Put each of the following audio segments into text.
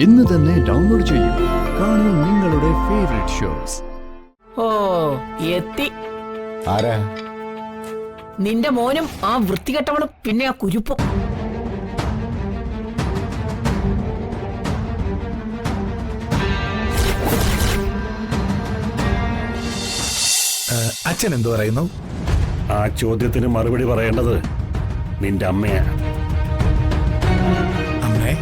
ഇന്ന് തന്നെ ഡൗൺലോഡ് ചെയ്യൂ. കാണൂ നിങ്ങളുടെ ഫേവറേറ്റ് ഷോസ്. ഓ എത്തി. ആരാ? നിന്റെ മോനും ആ വൃത്തികെട്ടവളും പിന്നെ ആ കുരുപ്പും. അച്ഛൻ എന്തു പറയുന്നു? ആ ചോദ്യത്തിന് മറുപടി പറയേണ്ടത് നിന്റെ അമ്മയാ. അമ്മേ,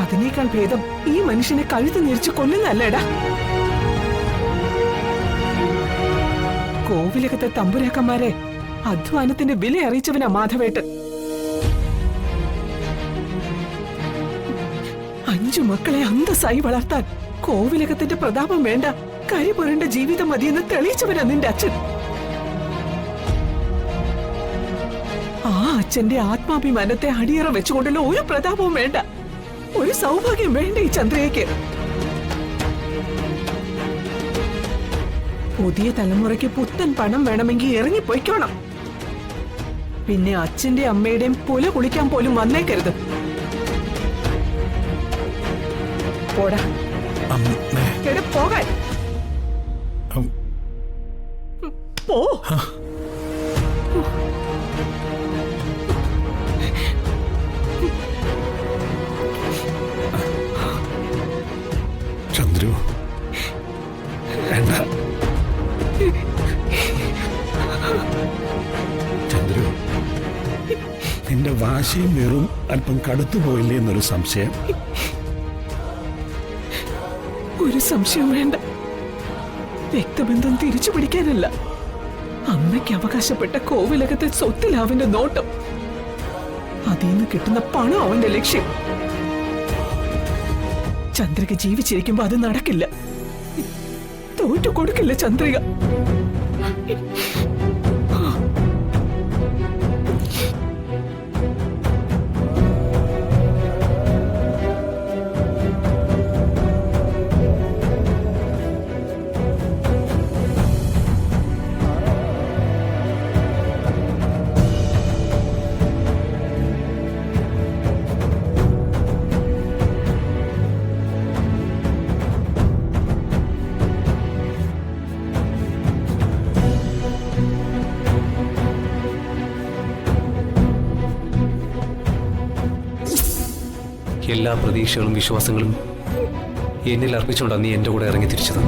അതിനേക്കാൾ ഭേദം ഈ മനുഷ്യനെ കഴുത്ത് ഞെരിച്ച് കൊല്ലുന്നല്ലേടാ. കോവിലകത്തെ തമ്പുരാക്കന്മാരെ അധ്വാനത്തിന്റെ വില അറിയിച്ചവനാ മാധവേട്ടൻ. 5 മക്കളെ അന്തസ്സായി വളർത്താൻ കോവിലകത്തിന്റെ പ്രതാപം വേണ്ട, കരി പുരണ്ട ജീവിതം മതിയെന്ന് തെളിയിച്ചവനാ നിന്റെ അച്ഛൻ. ആ അച്ഛന്റെ ആത്മാഭിമാനത്തെ അടിയറ വെച്ചുകൊണ്ടുള്ള ഒരു പ്രതാപവും വേണ്ട, ഒരു സൗഭാഗ്യം വേണ്ട ഈ ചന്ദ്രയ്ക്ക്. പുതിയ തലമുറയ്ക്ക് പുത്തൻ പണം വേണമെങ്കിൽ ഇറങ്ങിപ്പോയിക്കോണം. പിന്നെ അച്ഛന്റെ അമ്മയുടെയും പുല കുളിക്കാൻ പോലും വന്നേക്കരുത്. പോടാ, എവിടെ പോകാൻ? പോ. ചന്ദ്രു, വേണ്ട. ചന്ദ്രു, നിന്റെ വാശിയും വെറും അല്പം കടുത്തുപോയില്ലേ എന്നൊരു സംശയം. ഒരു സംശയം വേണ്ട. രക്തബന്ധം തിരിച്ചു പിടിക്കാനല്ല, അമ്മയ്ക്ക് അവകാശപ്പെട്ട കോവിലകത്തെ സ്വത്തിൽ അവന്റെ നോട്ടം, അതിൽ നിന്ന് കിട്ടുന്ന പണം അവന്റെ ലക്ഷ്യം. ചന്ദ്രിക ജീവിച്ചിരിക്കുമ്പോ അത് നടക്കില്ല. തോറ്റു കൊടുക്കില്ല ചന്ദ്രിക. എല്ലാ പ്രതീക്ഷകളും വിശ്വാസങ്ങളും എന്നിൽ അർപ്പിച്ചുകൊണ്ടാണ് നീ എൻ്റെ കൂടെ ഇറങ്ങി തിരിച്ചത്.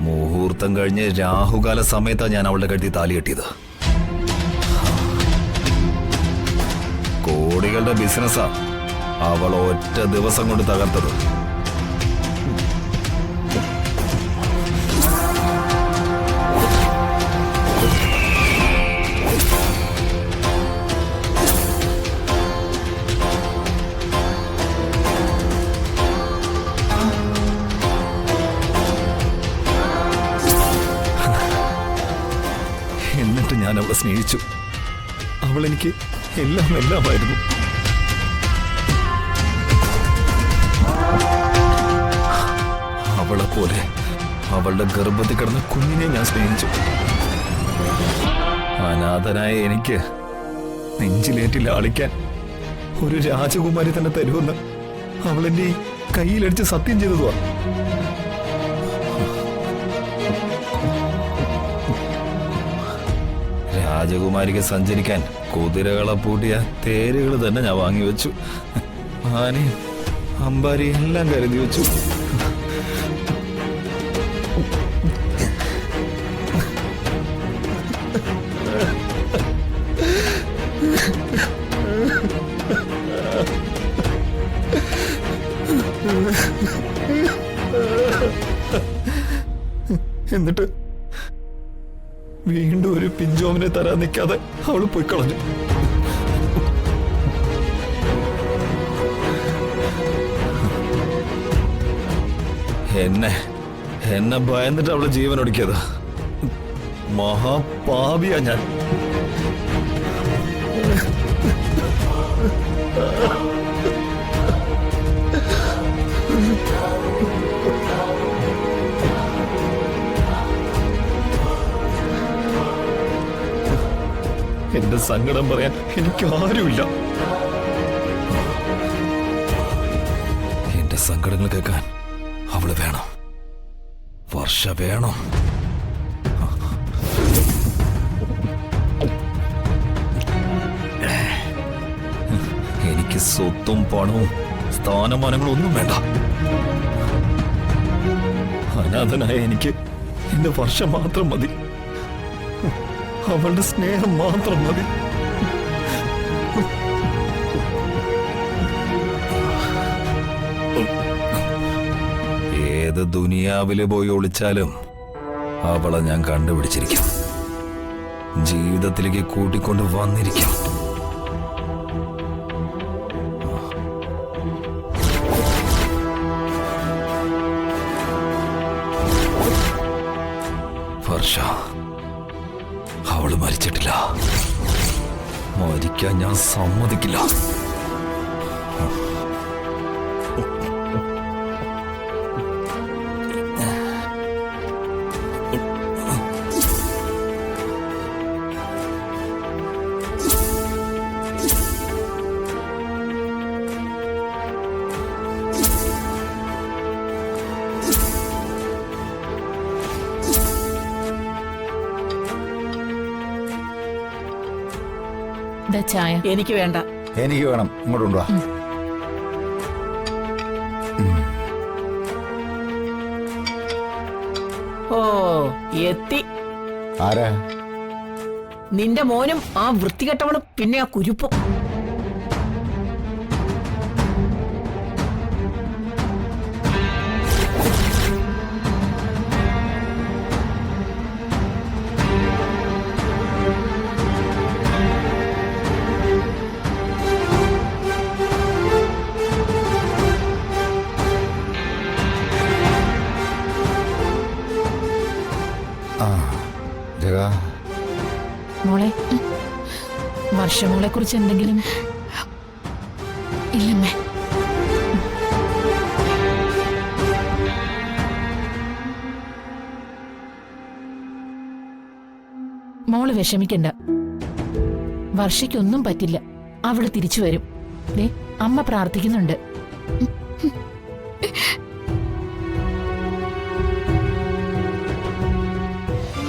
മുഹൂർത്തം കഴിഞ്ഞ് രാഹുകാല സമയത്താണ് ഞാൻ അവളുടെ കഴുത്തി താലി കെട്ടിയത്. കോടികളുടെ ബിസിനസ്സാ അവൾ ഒറ്റ ദിവസം കൊണ്ട് തകർത്തത്. എന്നിട്ട് ഞാൻ അവളെ സ്നേഹിച്ചു. അവൾ എനിക്ക് എല്ലാമായിരുന്നു. അവളെ പോലെ അവളുടെ ഗർഭത്തിൽ കിടന്ന കുഞ്ഞിനെ ഞാൻ സ്നേഹിച്ചു. അനാഥനായ എനിക്ക് നെഞ്ചിലേറ്റി ലാളിക്കാൻ ഒരു രാജകുമാരി തന്നെ തരുമെന്ന് അവളെന്റെ ഈ കയ്യിലടിച്ച് സത്യം ചെയ്തതുവാ. രാജകുമാരിക്ക് സഞ്ചരിക്കാൻ കുതിരകളെ പൂട്ടിയ തേരുകൾ തന്നെ ഞാൻ വാങ്ങിവെച്ചു. ആനയും അമ്പാരി എല്ലാം കരുതി വെച്ചു. എന്നിട്ട് വീണ്ടും ഒരു പിഞ്ചോമിനെ തരാൻ നിൽക്കാതെ അവള് പോയി കളഞ്ഞു. എന്നെ ഭയന്നിട്ട് അവള് ജീവൻ ഒടുക്കിയത്. മഹാപാപിയാ ഞാൻ. എന്റെ സങ്കടം പറയാൻ എനിക്ക് ആരുമില്ല. എന്റെ സങ്കടങ്ങൾ കേൾക്കാൻ അവള് വേണം, വർഷ വേണം. എനിക്ക് സ്വത്തും പണവും സ്ഥാനമാനങ്ങളും ഒന്നും വേണ്ട. അനാഥനായ എനിക്ക് എന്റെ വർഷം മാത്രം മതി. അവളുടെ സ്നേഹം മാത്രം മതി. ഏത് ദുനിയാവില് പോയി ഒളിച്ചാലും അവളെ ഞാൻ കണ്ടുപിടിച്ചിരിക്കും, ജീവിതത്തിലേക്ക് കൂട്ടിക്കൊണ്ട് വന്നിരിക്കും. വർഷ, അവള് മരിച്ചിട്ടില്ല. മരിക്കാൻ ഞാൻ സമ്മതിക്കില്ല. ചായ എനിക്ക് വേണ്ട. എനിക്ക് വേണം. ഇങ്ങോട്ട് കൊണ്ടുവാ. ഓ എത്തി. ആരാ? നിന്റെ മോനും ആ വൃത്തികെട്ടവളും പിന്നെ ആ കുരുപ്പും. മോളെ, വർഷമോളെ കുറിച്ച് എന്തെങ്കിലും? ഇല്ലമ്മേ. മോള് വിഷമിക്കണ്ട. വർഷയ്ക്കൊന്നും പറ്റില്ല. അവള് തിരിച്ചു വരും. ദേ, അമ്മ പ്രാർത്ഥിക്കുന്നുണ്ട്.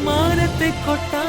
മാനത്തെ കൊട്ടാ